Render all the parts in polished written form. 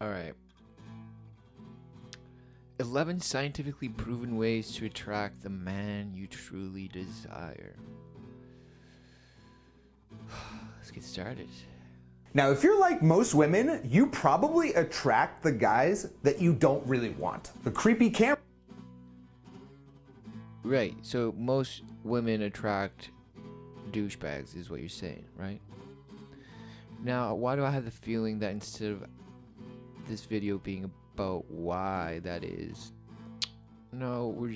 All right. 11 scientifically proven ways to attract the man you truly desire. Let's get started. Now, if you're like most women, you probably attract the guys that you don't really want. The creepy camera. Right. So most women attract douchebags, is what you're saying, right? Now, why do I have the feeling that instead of this video being about why that is, no, we're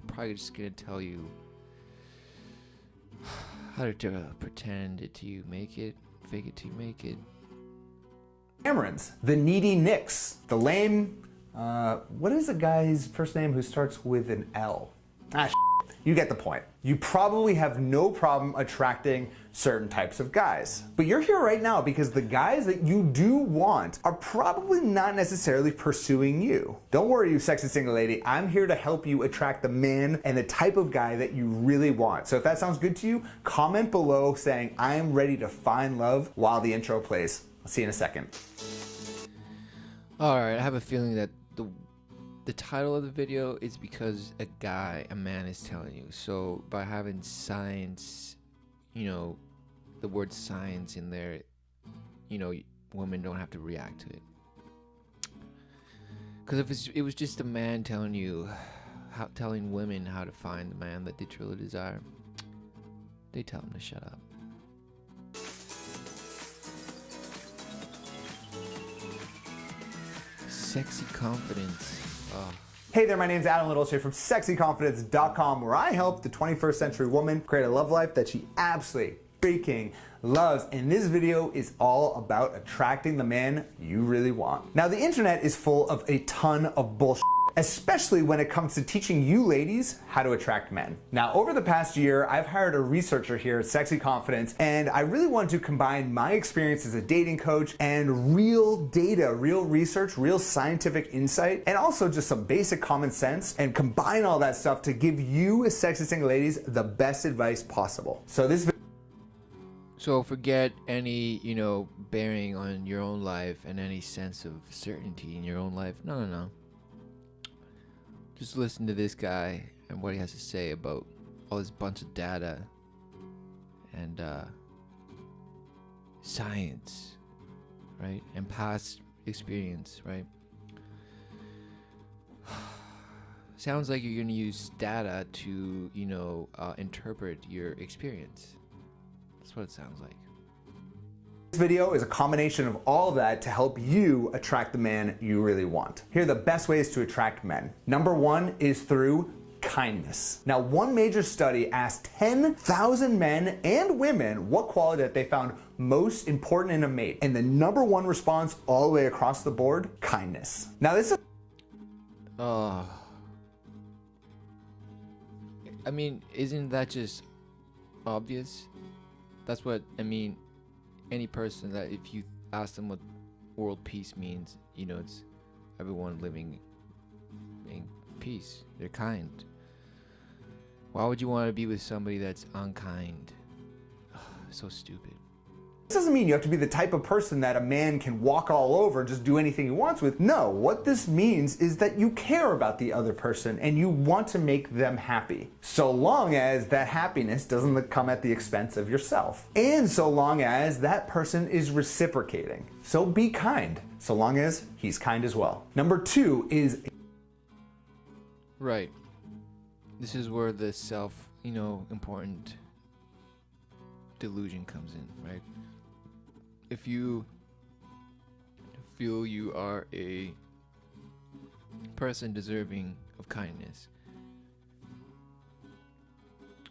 probably just gonna tell you how to pretend it till you make it, fake it till you make it. Camerons, the needy Nicks, the lame, what is the guy's first name who starts with an L? You get the point. You probably have no problem attracting certain types of guys. But you're here right now because the guys that you do want are probably not necessarily pursuing you. Don't worry, you sexy single lady. I'm here to help you attract the man and the type of guy that you really want. So if that sounds good to you, comment below saying I am ready to find love while the intro plays. I'll see you in a second. All right, I have a feeling that the title of the video is because a man is telling you. So by having science, the word science in there, women don't have to react to it. Because if it was just a man telling you, telling women how to find the man that they truly desire, they tell them to shut up. Sexy confidence. Hey there, my name's Adam Littles here from sexyconfidence.com, where I help the 21st century woman create a love life that she absolutely freaking loves. And this video is all about attracting the man you really want. Now, the internet is full of a ton of bullshit, especially when it comes to teaching you ladies how to attract men. Now, over the past year, I've hired a researcher here at Sexy Confidence, and I really want to combine my experience as a dating coach and real data, real research, real scientific insight, and also just some basic common sense, and combine all that stuff to give you as sexy single ladies the best advice possible. So forget any, bearing on your own life and any sense of certainty in your own life. No. Just listen to this guy and what he has to say about all this bunch of data and science, right? And past experience, right? Sounds like you're going to use data to, interpret your experience. That's what it sounds like. This video is a combination of all of that to help you attract the man you really want. Here are the best ways to attract men. Number one is through kindness. Now, one major study asked 10,000 men and women what quality that they found most important in a mate. And the number one response all the way across the board, kindness. Now, this is... I mean, isn't that just obvious? That's what, any person that if you ask them what world peace means, it's everyone living in peace. They're kind. Why would you want to be with somebody that's unkind? So stupid. This doesn't mean you have to be the type of person that a man can walk all over and just do anything he wants with. No, what this means is that you care about the other person and you want to make them happy. So long as that happiness doesn't come at the expense of yourself. And so long as that person is reciprocating. So be kind, so long as he's kind as well. Number two is... Right. This is where the important delusion comes in, right? If you feel you are a person deserving of kindness,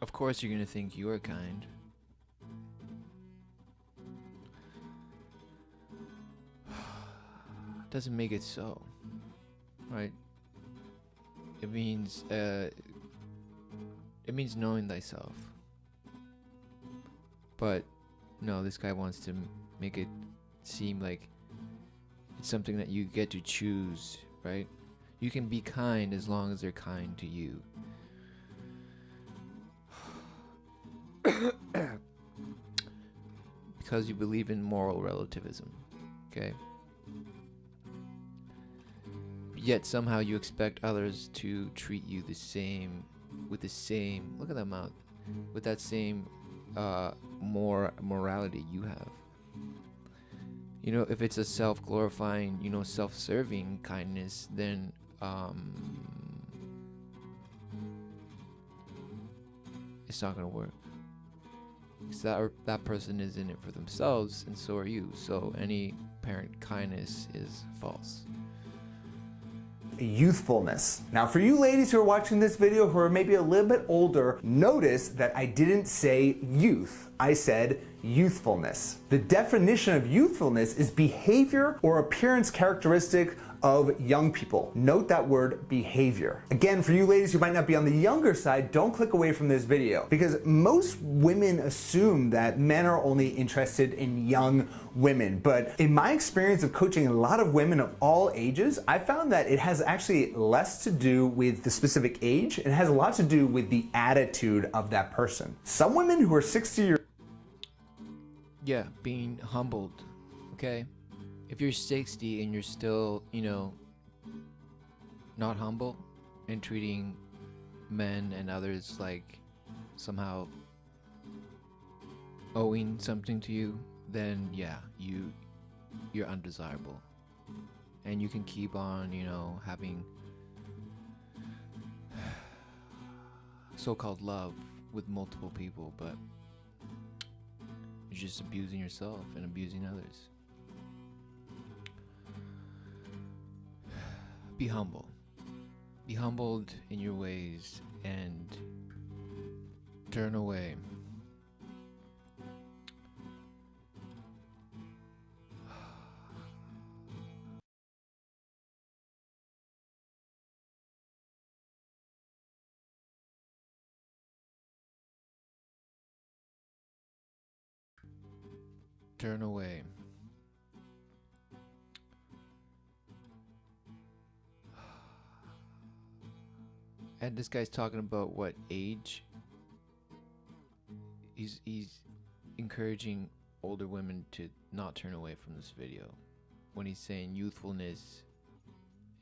of course you're going to think you are kind. Doesn't make it so, right? It means knowing thyself. But no, this guy wants to make it seem like it's something that you get to choose, right? You can be kind as long as they're kind to you. Because you believe in moral relativism, okay? yet somehow you expect others to treat you the same, with the same, look at that mouth, with that same more morality you have. You know, if it's a self-glorifying, you know, self-serving kindness, then it's not gonna work. Because that person is in it for themselves, and so are you. So any parent kindness is false. Youthfulness. Now for you ladies who are watching this video who are maybe a little bit older, notice that I didn't say youth, I said youthfulness. The definition of youthfulness is behavior or appearance characteristic of young people. Note that word behavior. Again, for you ladies who might not be on the younger side, don't click away from this video because most women assume that men are only interested in young women. But in my experience of coaching a lot of women of all ages, I found that it has actually less to do with the specific age. It has a lot to do with the attitude of that person. Some women who are 60 years Yeah, being humbled, okay? If you're 60 and you're still, you know, not humble and treating men and others like somehow owing something to you, then yeah, you're undesirable. And you can keep on, you know, having so-called love with multiple people, but you're just abusing yourself and abusing others. Be humble. Be humbled in your ways and turn away. Turn away. And this guy's talking about what age? He's encouraging older women to not turn away from this video when he's saying youthfulness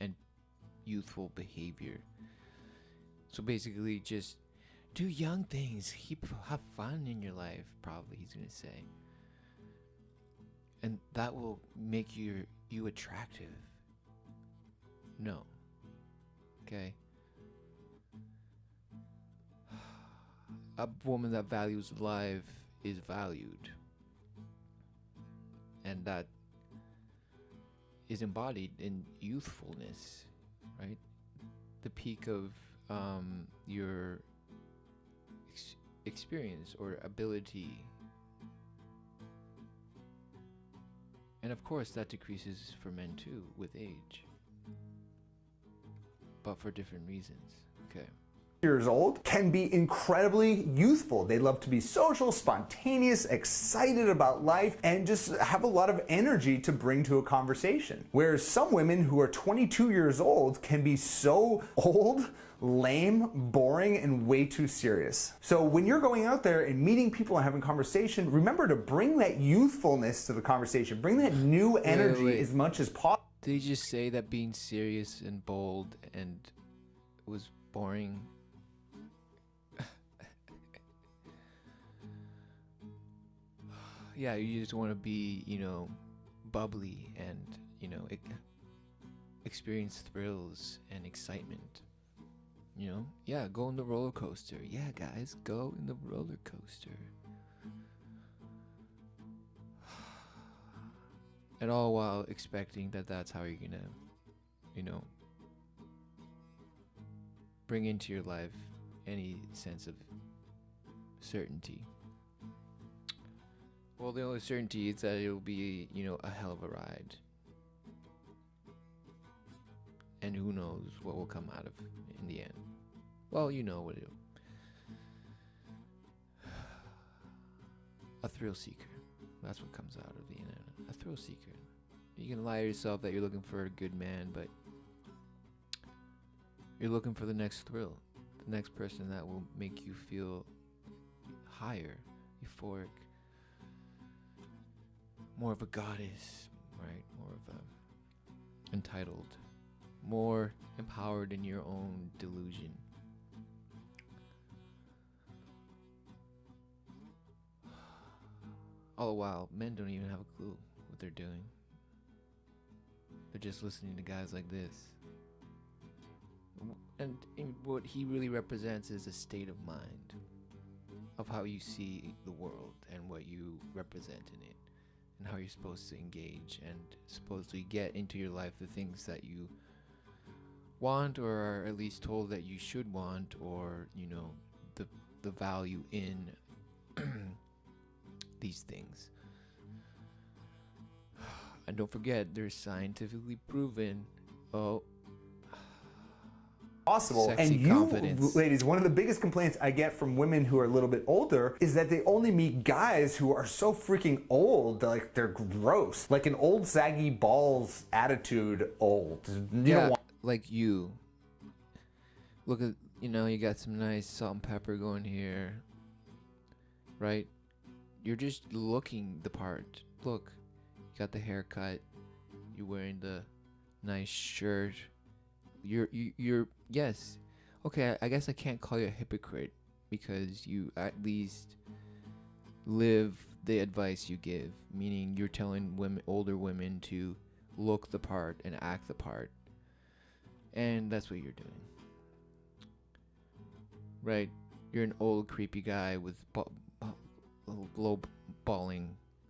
and youthful behavior. So basically just do young things. Have fun in your life, probably he's gonna say. And that will make you attractive. No. Okay? A woman that values life is valued. And that is embodied in youthfulness, right? The peak of your experience or ability. And of course that decreases for men too with age, but for different reasons. Okay. Years old can be incredibly youthful. They love to be social, spontaneous, excited about life, and just have a lot of energy to bring to a conversation. Whereas some women who are 22 years old can be so old, lame, boring, and way too serious. So when you're going out there and meeting people and having conversation, remember to bring that youthfulness to the conversation. Bring that new energy as much as possible. Did he just say that being serious and bold and was boring? Yeah, you just want to be, you know, bubbly and, you know, experience thrills and excitement. You know, yeah, go on the roller coaster. Yeah, guys, go in the roller coaster. And all while expecting that that's how you're gonna, you know, bring into your life any sense of certainty. Well, the only certainty is that it'll be, you know, a hell of a ride. And who knows what will come out of it in the end. Well, you know what it'll... A thrill seeker. That's what comes out of the internet. A thrill seeker. You can lie to yourself that you're looking for a good man, but you're looking for the next thrill. The next person that will make you feel higher, euphoric. More of a goddess, right? More of a entitled more empowered in your own delusion. All the while, men don't even have a clue what they're doing. They're just listening to guys like this. And what he really represents is a state of mind of how you see the world and what you represent in it, and how you're supposed to engage and supposedly get into your life the things that you want, or are at least told that you should want, or the value in these things. And don't forget, there's scientifically proven possible. Sexy and you, confidence. ladies, one of the biggest complaints I get from women who are a little bit older is that they only meet guys who are so freaking old, like they're gross, like an old saggy balls attitude old. You don't want like you. Look at, you got some nice salt and pepper going here, right? You're just looking the part. Look, you got the haircut. You're wearing the nice shirt. You're yes. Okay, I guess I can't call you a hypocrite because you at least live the advice you give, meaning you're telling older women to look the part and act the part. And that's what you're doing. Right? You're an old creepy guy with low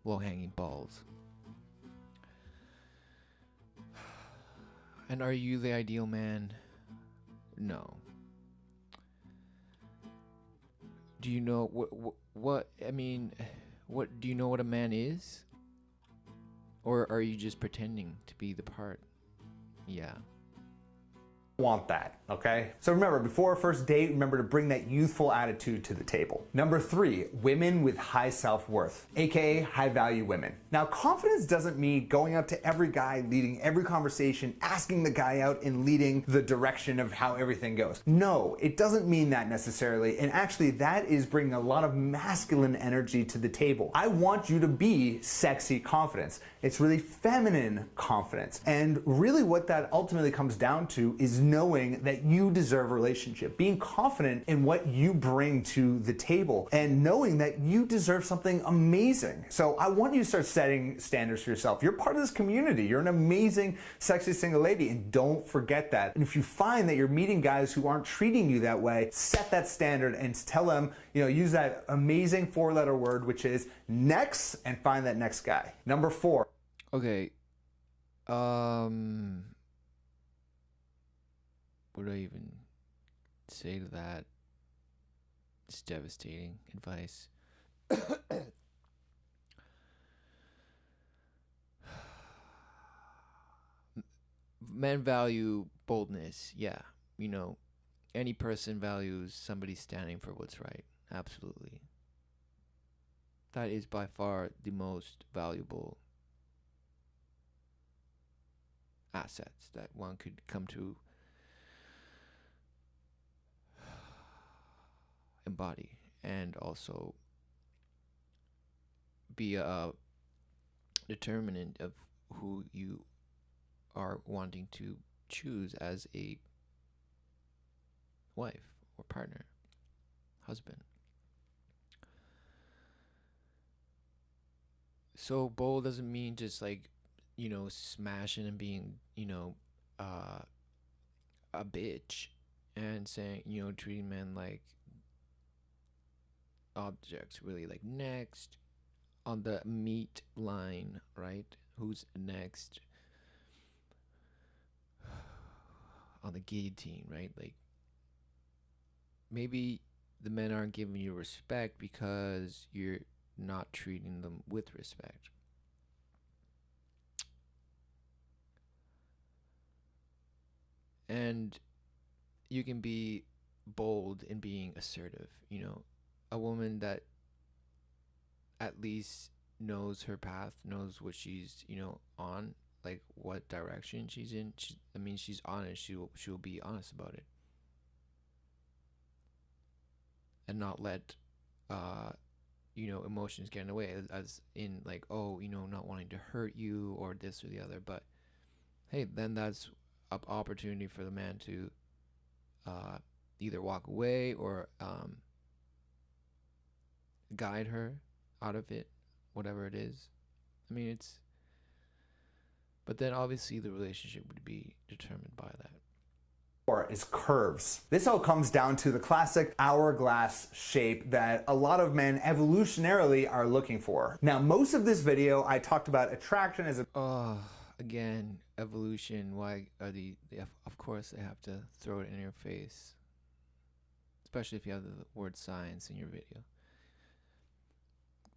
hanging balls. And are you the ideal man? No. Do you know what I mean, what do you know what a man is? Or are you just pretending to be the part? Yeah. want that, okay? So remember, before a first date, remember to bring that youthful attitude to the table. Number 3, women with high self-worth, aka high value women. Now, confidence doesn't mean going up to every guy, leading every conversation, asking the guy out and leading the direction of how everything goes. No, it doesn't mean that necessarily, and actually that is bringing a lot of masculine energy to the table. I want you to be sexy confidence. It's really feminine confidence. And really what that ultimately comes down to is knowing that you deserve a relationship, being confident in what you bring to the table, and knowing that you deserve something amazing. So I want you to start setting standards for yourself. You're part of this community. You're an amazing, sexy single lady, and don't forget that. And if you find that you're meeting guys who aren't treating you that way, set that standard and tell them, use that amazing 4-letter word, which is next, and find that next guy. Number 4. Okay. What do I even say to that? It's devastating advice. Men value boldness. Yeah. Any person values somebody standing for what's right. Absolutely. That is by far the most valuable assets that one could come to embody, and also be a determinant of who you are wanting to choose as a wife or partner, husband. So bold doesn't mean just like, smashing and being, a bitch and saying, treating men like objects, really, like next on the meat line, right? Who's next on the guillotine, right? Like, maybe the men aren't giving you respect because you're not treating them with respect. And you can be bold in being assertive. A woman that at least knows her path, knows what she's, on, like what direction she's in. She's honest. She'll be honest about it, and not let emotions get in the way, as in like, not wanting to hurt you or this or the other. But hey, then that's opportunity for the man to either walk away or guide her out of it, whatever it is. I mean, it's. But then obviously the relationship would be determined by that. Is curves. This all comes down to the classic hourglass shape that a lot of men evolutionarily are looking for. Now, most of this video, I talked about attraction as a... Oh, again, evolution. Why are of course they have to throw it in your face. Especially if you have the word science in your video.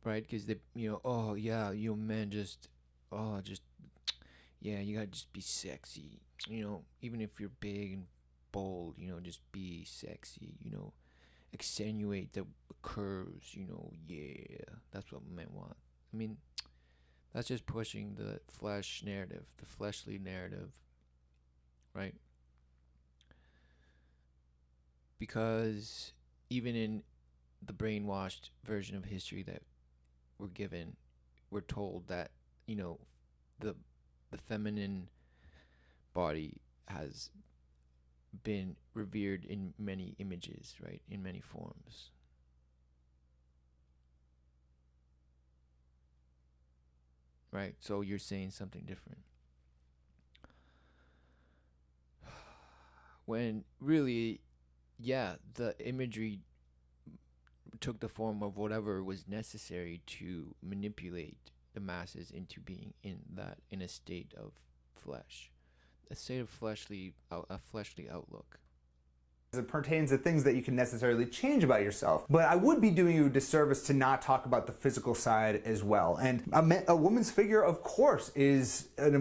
Right? Because they, oh yeah, you men just, yeah, you gotta just be sexy. Even if you're big and bold, just be sexy, accentuate the curves, yeah, that's what men want. I mean, that's just pushing the flesh narrative, the fleshly narrative, right? Because even in the brainwashed version of history that we're given, we're told that, the feminine body has been revered in many images, right? In many forms. Right? So you're saying something different. When really, yeah, the imagery took the form of whatever was necessary to manipulate the masses into being in a state of flesh. A state of a fleshly outlook. As it pertains to things that you can necessarily change about yourself. But I would be doing you a disservice to not talk about the physical side as well. And a woman's figure, of course, is a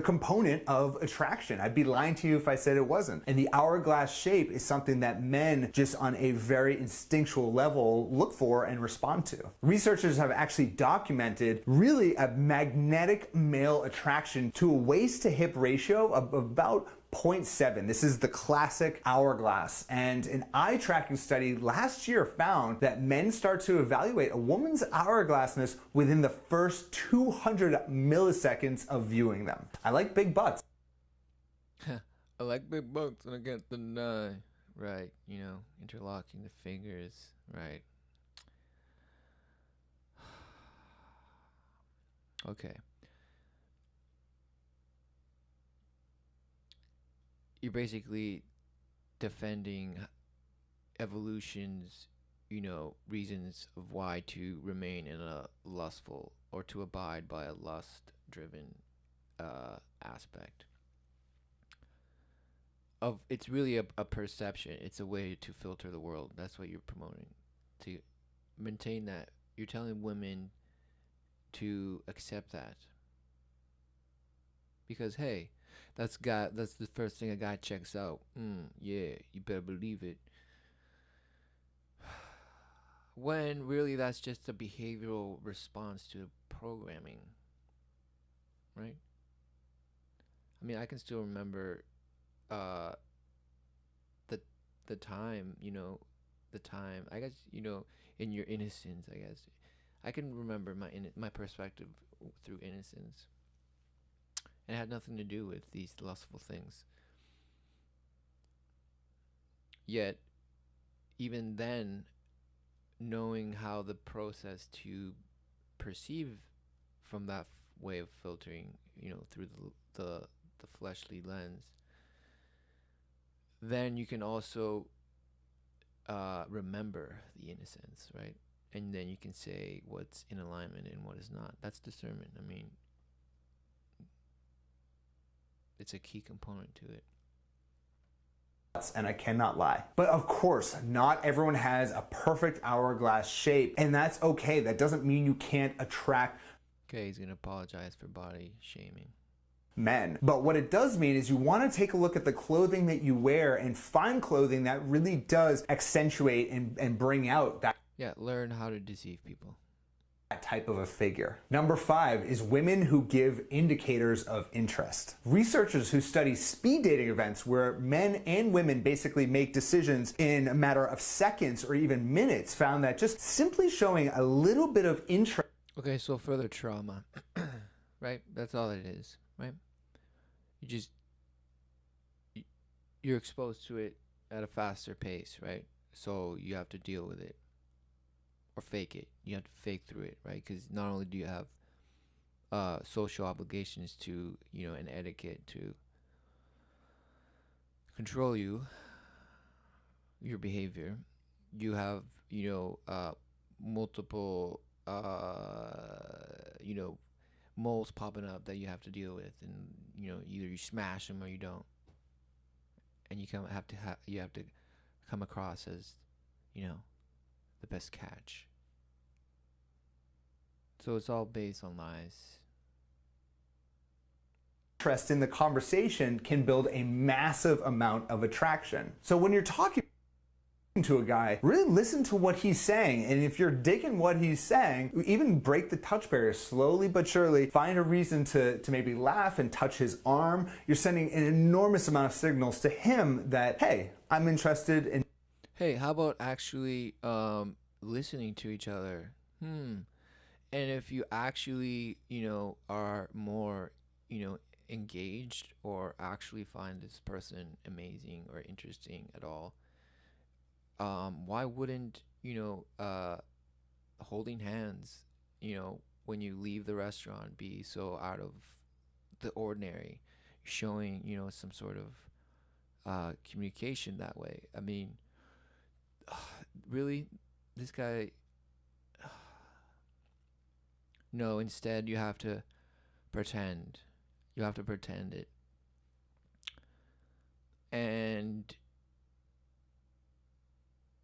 component of attraction. I'd be lying to you if I said it wasn't. And the hourglass shape is something that men just on a very instinctual level look for and respond to. Researchers have actually documented really a magnetic male attraction to a waist to hip ratio of about 0.7. This is the classic hourglass. And an eye tracking study last year found that men start to evaluate a woman's hourglassness within the first 200 milliseconds of viewing them. I like big butts. I like big butts and I get the nine. Right, interlocking the fingers. Right. Okay. You're basically defending evolution's, reasons of why to remain in a lustful or to abide by a lust-driven aspect. It's really a perception. It's a way to filter the world. That's what you're promoting. To maintain that, you're telling women to accept that. Because hey, that's the first thing a guy checks out. Yeah, you better believe it. When really that's just a behavioral response to programming. Right? I mean, I can still remember the time, I guess, in your innocence, I guess. I can remember my perspective through innocence. And it had nothing to do with these lustful things. Yet, even then, knowing how the process to perceive from that way of filtering, through the fleshly lens, then you can also remember the innocence, right? And then you can say what's in alignment and what is not. That's discernment. I mean, it's a key component to it. And I cannot lie. But of course, not everyone has a perfect hourglass shape, and that's okay. That doesn't mean you can't attract. Okay, he's gonna apologize for body shaming men. But what it does mean is you want to take a look at the clothing that you wear and find clothing that really does accentuate and bring out that. Yeah, learn how to deceive people. That type of a figure. Number 5 is women who give indicators of interest. Researchers who study speed dating events where men and women basically make decisions in a matter of seconds or even minutes found that just simply showing a little bit of interest. Okay, so further trauma, right? That's all it is, right? you're exposed to it at a faster pace, right? So you have to deal with it or fake it. You have to fake through it, right? Because not only do you have social obligations to, and etiquette to control your behavior, you have, multiple, moles popping up that you have to deal with, and either you smash them or you don't, and you have to come across as, you know, the best catch. So it's all based on lies. Interest in the conversation can build a massive amount of attraction. So when you're talking to a guy, really listen to what he's saying. And if you're digging what he's saying, even break the touch barrier slowly but surely. Find a reason to maybe laugh and touch his arm. You're sending an enormous amount of signals to him that, hey, I'm interested in. Hey, how about actually listening to each other? And if you actually, are more, engaged, or actually find this person amazing or interesting at all, why wouldn't, holding hands, when you leave the restaurant, be so out of the ordinary, showing, some sort of communication that way? I mean, really, this guy. No, instead you have to pretend. You have to pretend it. And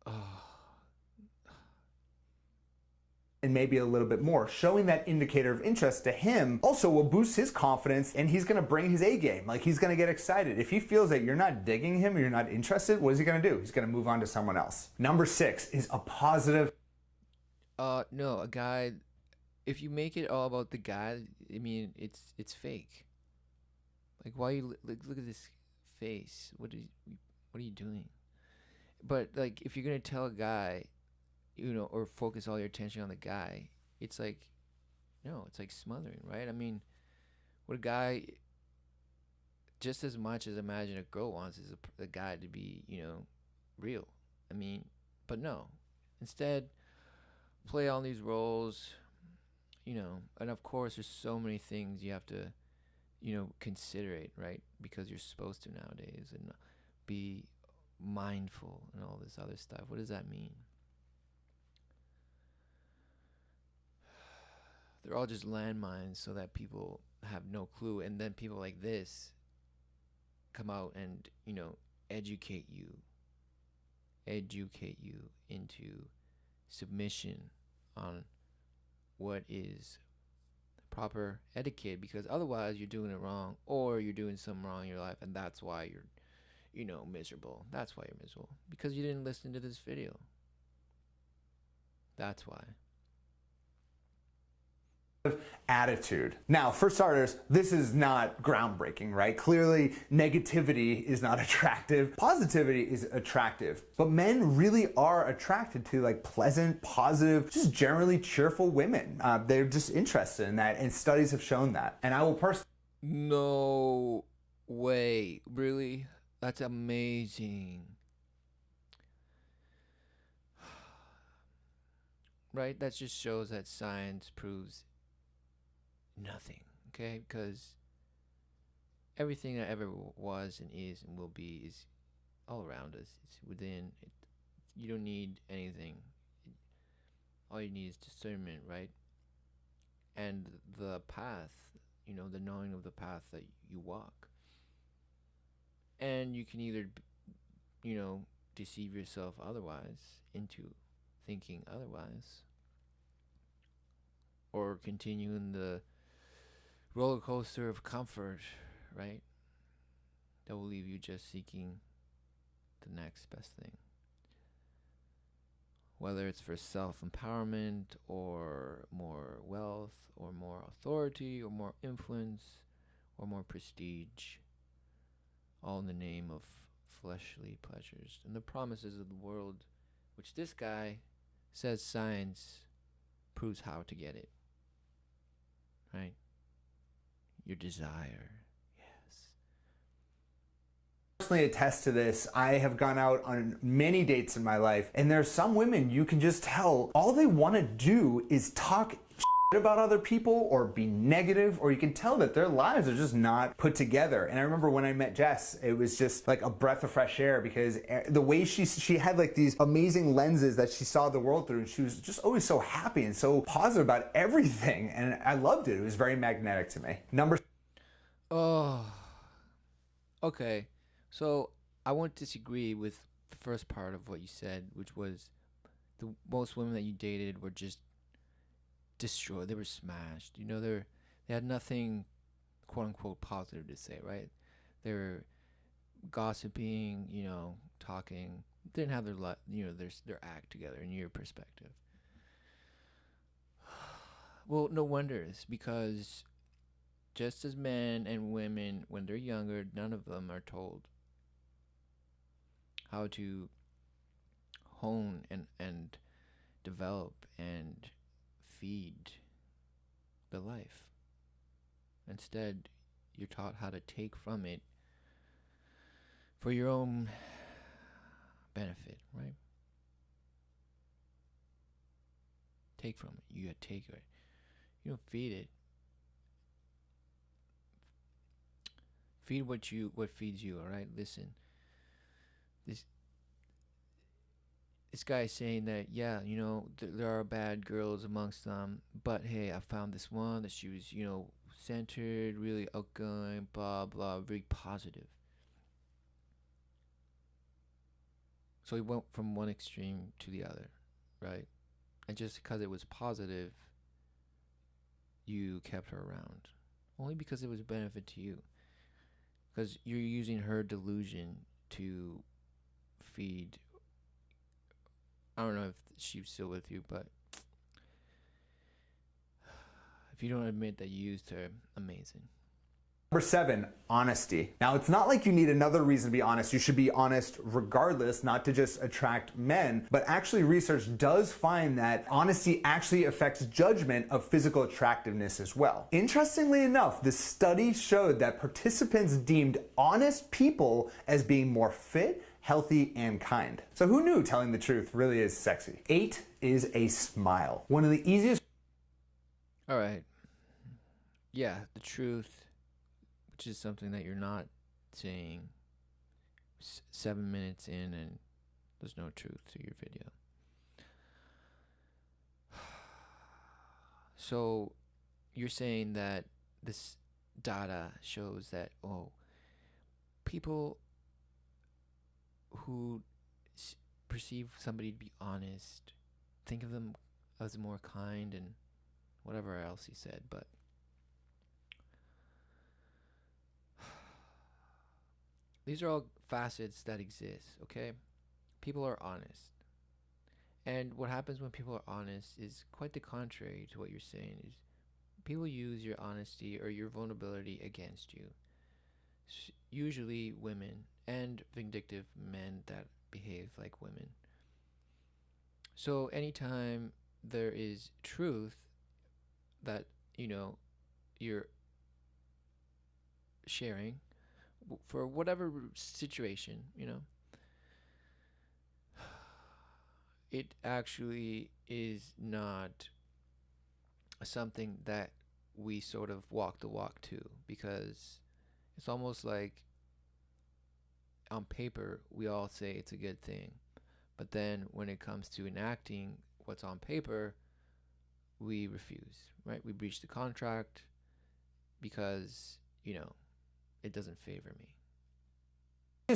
oh, and maybe a little bit more. Showing that indicator of interest to him also will boost his confidence, and he's gonna bring his A game. Like, he's gonna get excited. If he feels that you're not digging him or you're not interested, what is he gonna do? He's gonna move on to someone else. Number 6 is a positive. no, a guy. If you make it all about the guy, I mean, it's fake. Like, why you like look at this face? What are you doing? But like, if you're gonna tell a guy, or focus all your attention on the guy, it's like, no, it's like smothering, right? I mean, what a guy, just as much as imagine a girl wants is a guy to be, real. I mean, but no. Instead, play all these roles, and of course, there's so many things you have to, considerate, right? Because you're supposed to nowadays, and be mindful and all this other stuff. What does that mean? They're all just landmines so that people have no clue, and then people like this come out and, educate you educate you into submission on what is proper etiquette, because otherwise you're doing it wrong, or you're doing something wrong in your life, and that's why you're, miserable. That's why you're miserable, because you didn't listen to this video. That's why. Attitude. Now, for starters, this is not groundbreaking, right? Clearly, negativity is not attractive. Positivity is attractive. But men really are attracted to like pleasant, positive, just generally cheerful women. They're just interested in that, and studies have shown that. And I will personally. No way. Really? That's amazing. Right? That just shows that science proves nothing, okay? Because everything that ever was and is and will be is all around us. It's within. You don't need anything. All you need is discernment, right? And the path, the knowing of the path that you walk. And you can either, deceive yourself otherwise into thinking otherwise, or continue in the roller coaster of comfort, right? That will leave you just seeking the next best thing. Whether it's for self empowerment, or more wealth, or more authority, or more influence, or more prestige, all in the name of fleshly pleasures and the promises of the world, which this guy says science proves how to get it. Right? Your desire. Yes. personally attest to this. I have gone out on many dates in my life, and there's some women you can just tell all they want to do is talk about other people or be negative, or you can tell that their lives are just not put together. And I remember when I met Jess, it was just like a breath of fresh air, because the way she had like these amazing lenses that she saw the world through, and she was just always so happy and so positive about everything, and I loved it. It was very magnetic to me. Oh, okay. So I won't disagree with the first part of what you said, which was the most women that you dated were just destroyed. They were smashed. They had nothing, quote unquote, positive to say, right? They were gossiping, talking. Didn't have their act together in your perspective. Well, no wonders, because just as men and women, when they're younger, none of them are told how to hone and develop and feed the life. Instead, you're taught how to take from it for your own benefit, right? Take from it. You gotta take it. You don't feed it. Feed what feeds you, all right? Listen. This guy is saying that, yeah, there are bad girls amongst them, but hey, I found this one that she was, centered, really outgoing, blah blah, very positive. So he went from one extreme to the other, right? And just because it was positive, you kept her around, only because it was a benefit to you, because you're using her delusion to feed. I don't know if she's still with you, but if you don't admit that you used her, amazing. Number 7, honesty. Now, it's not like you need another reason to be honest. You should be honest regardless, not to just attract men, but actually research does find that honesty actually affects judgment of physical attractiveness as well. Interestingly enough, this study showed that participants deemed honest people as being more fit, healthy, and kind. So who knew telling the truth really is sexy? 8 is a smile. One of the easiest... All right. Yeah, the truth, which is something that you're not saying 7 minutes in and there's no truth to your video. So you're saying that this data shows that, people who perceive somebody to be honest think of them as more kind and whatever else he said, but these are all facets that exist, okay? People are honest. And what happens when people are honest is quite the contrary to what you're saying. Is people use your honesty or your vulnerability against you. Usually women and vindictive men that behave like women. So anytime there is truth that, you're sharing for whatever situation, it actually is not something that we sort of walk the walk to, because it's almost like on paper we all say it's a good thing, but then when it comes to enacting what's on paper, we refuse, right? We breach the contract because, it doesn't favor me.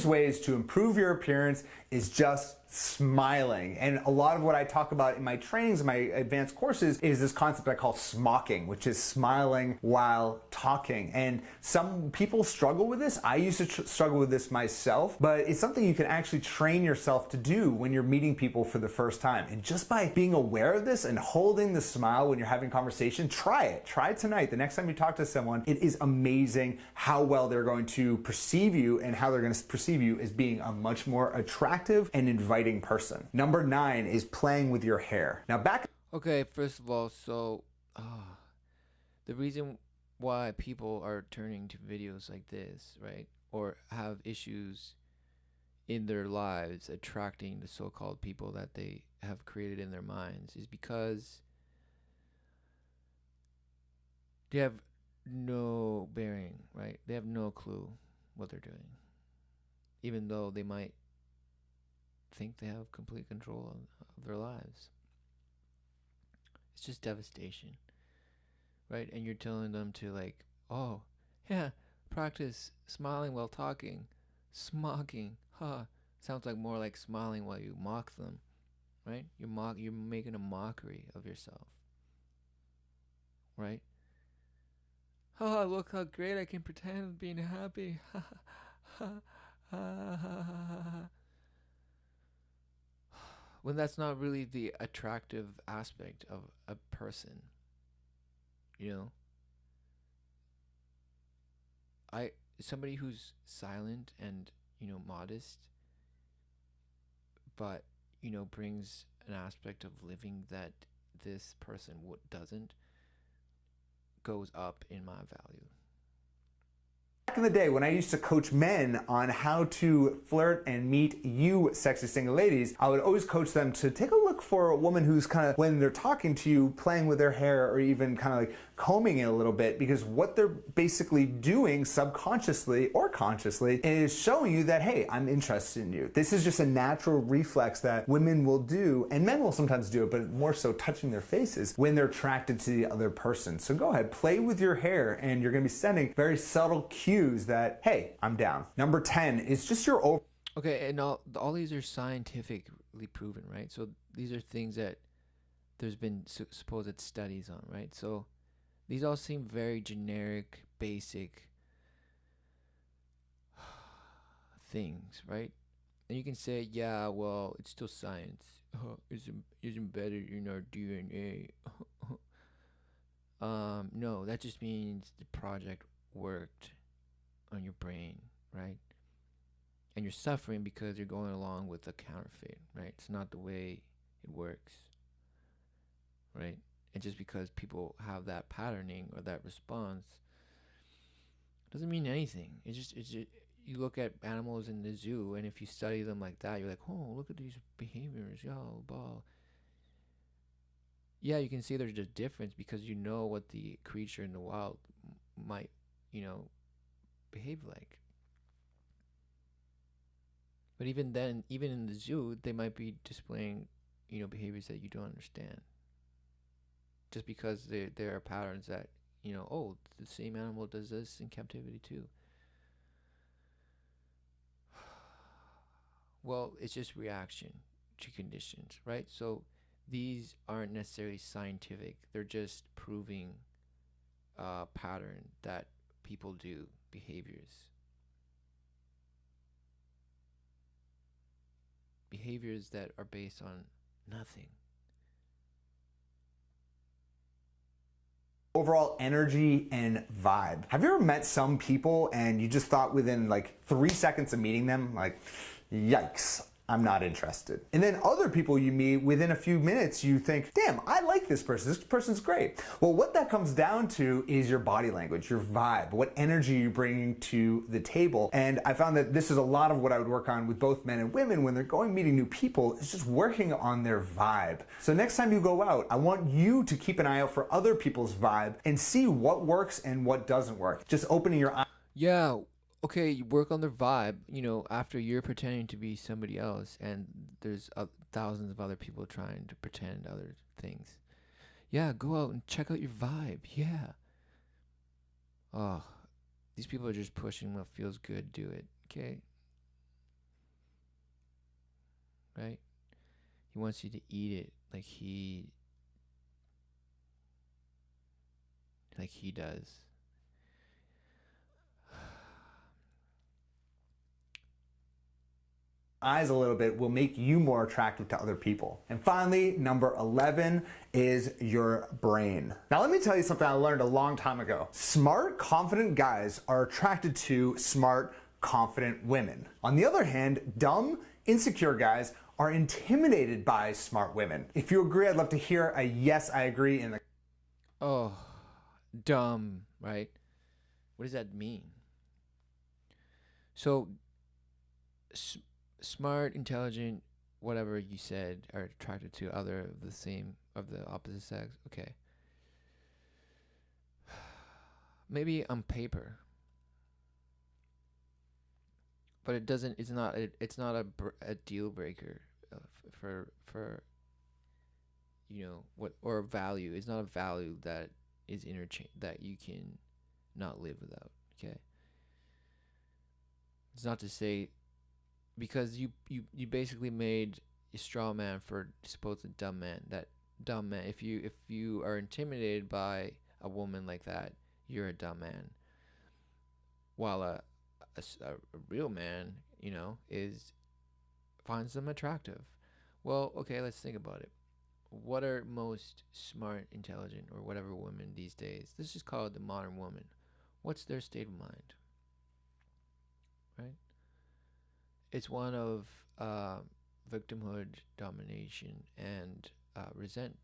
Ways to improve your appearance is just smiling. And a lot of what I talk about in my trainings, in my advanced courses, is this concept I call smocking, which is smiling while talking. And some people struggle with this. I used to struggle with this myself, but it's something you can actually train yourself to do when you're meeting people for the first time. And just by being aware of this and holding the smile when you're having conversation, try it. Try it tonight. The next time you talk to someone, it is amazing how well they're going to perceive you and how they're going to perceive you as being a much more attractive and inviting person. Number 9 is playing with your hair. Now Okay, first of all, so the reason why people are turning to videos like this, right, or have issues in their lives attracting the so-called people that they have created in their minds is because they have no bearing, right? They have no clue what they're doing, even though they might think they have complete control of their lives. It's just devastation, right? And you're telling them to, like, oh, yeah, practice smiling while talking. Smocking, huh? Sounds like more like smiling while you mock them, right? You're making a mockery of yourself, right? Oh, look how great I can pretend being happy. When that's not really the attractive aspect of a person, you know? I Somebody who's silent and, modest, but, brings an aspect of living that this person doesn't, goes up in my value. Back in the day when I used to coach men on how to flirt and meet you sexy single ladies, I would always coach them to take a look for a woman who's kind of, when they're talking to you, playing with their hair or even kind of like combing it a little bit, because what they're basically doing subconsciously or consciously is showing you that, hey, I'm interested in you. This is just a natural reflex that women will do, and men will sometimes do it, but more so touching their faces when they're attracted to the other person. So go ahead, play with your hair, and you're gonna be sending very subtle cues that, hey, I'm down. Number 10 is just your over. Okay, and all these are scientifically proven, right? So these are things that there's been supposed studies on, right? So these all seem very generic, basic things, right? And you can say, yeah, well, it's still science. It's embedded in our DNA. No, that just means the project worked on your brain, right? And you're suffering because you're going along with a counterfeit, right? It's not the way it works, right? And just because people have that patterning or that response doesn't mean anything. You look at animals in the zoo, and if you study them like that, you're like, oh, look at these behaviors, yo, ball. Yeah, you can see there's a difference because you know what the creature in the wild might, behave like. But even then, even in the zoo, they might be displaying, behaviors that you don't understand. Just because there are patterns that, oh, the same animal does this in captivity too. Well, it's just reaction to conditions, right? So these aren't necessarily scientific. They're just proving a pattern that people do, behaviors. Behaviors that are based on nothing. Overall energy and vibe. Have you ever met some people and you just thought within like 3 seconds of meeting them, like, yikes, I'm not interested. And then other people you meet, within a few minutes, you think, damn, I like this person. This person's great. Well, what that comes down to is your body language, your vibe, what energy you're bringing to the table. And I found that this is a lot of what I would work on with both men and women when they're going meeting new people, is just working on their vibe. So next time you go out, I want you to keep an eye out for other people's vibe and see what works and what doesn't work. Just opening your eyes. Yeah. Okay, you work on their vibe, after you're pretending to be somebody else, and there's thousands of other people trying to pretend other things. Yeah, go out and check out your vibe. Yeah. Oh, these people are just pushing what feels good. Do it. Okay. Right? He wants you to eat it like he does. Eyes a little bit will make you more attractive to other people. And finally, number 11 is your brain. Now let me tell you something I learned a long time ago. Smart, confident guys are attracted to smart, confident women. On the other hand, dumb, insecure guys are intimidated by smart women. If you agree, I'd love to hear a yes, I agree in the... Oh, dumb, right? What does that mean? So smart, intelligent, whatever you said, are attracted to other of the same of the opposite sex. Okay. Maybe on paper, but it doesn't. It's not. It's not a deal breaker for what, or a value. It's not a value that is interchange that you can not live without. Okay. It's not to say, because you basically made a straw man for supposed dumb man. That dumb man. If you are intimidated by a woman like that, you're a dumb man. While a real man, is finds them attractive. Well, okay, let's think about it. What are most smart, intelligent, or whatever women these days? Let's just call it the modern woman. What's their state of mind? Right? It's one of victimhood, domination, and resentment,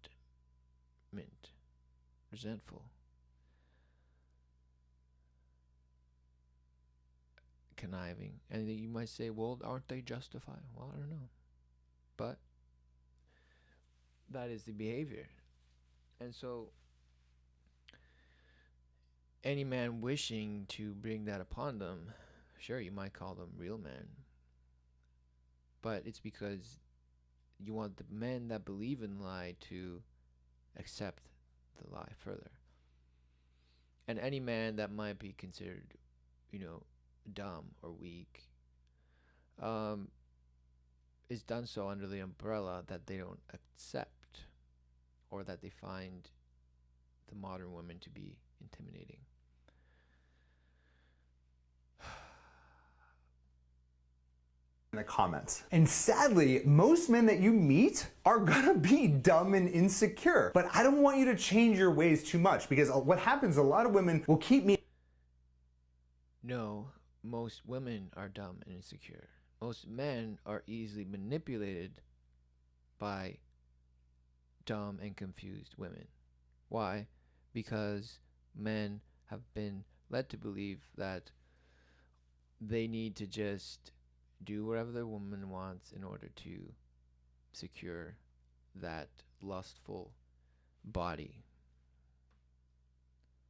resentful, conniving. And you might say, well, aren't they justified? Well, I don't know. But that is the behavior. And so, any man wishing to bring that upon them, sure, you might call them real men. But it's because you want the men that believe in the lie to accept the lie further. And any man that might be considered, dumb or weak, is done so under the umbrella that they don't accept, or that they find the modern women to be intimidating. In the comments. And sadly, most men that you meet are gonna be dumb and insecure. But I don't want you to change your ways too much, because what happens, a lot of women will keep me. No, most women are dumb and insecure. Most men are easily manipulated by dumb and confused women. Why? Because men have been led to believe that they need to just do whatever the woman wants in order to secure that lustful body.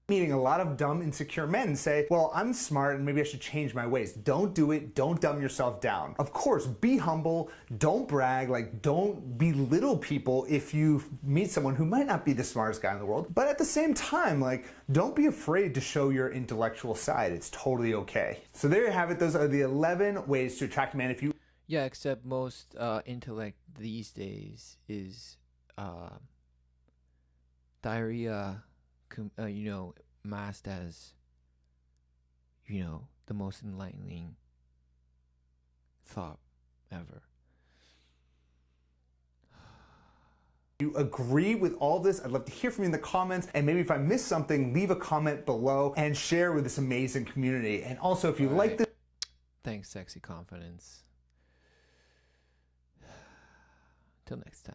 Meeting a lot of dumb, insecure men say, well, I'm smart and maybe I should change my ways. Don't do it. Don't dumb yourself down. Of course, be humble. Don't brag. Don't belittle people if you meet someone who might not be the smartest guy in the world. But at the same time, don't be afraid to show your intellectual side. It's totally okay. So there you have it. Those are the 11 ways to attract a man. Yeah, except most intellect these days is diarrhea, masked as, the most enlightening thought ever. If you agree with all this, I'd love to hear from you in the comments. And maybe if I missed something, leave a comment below and share with this amazing community. And also, if you like this. Thanks, Sexy Confidence. Till next time.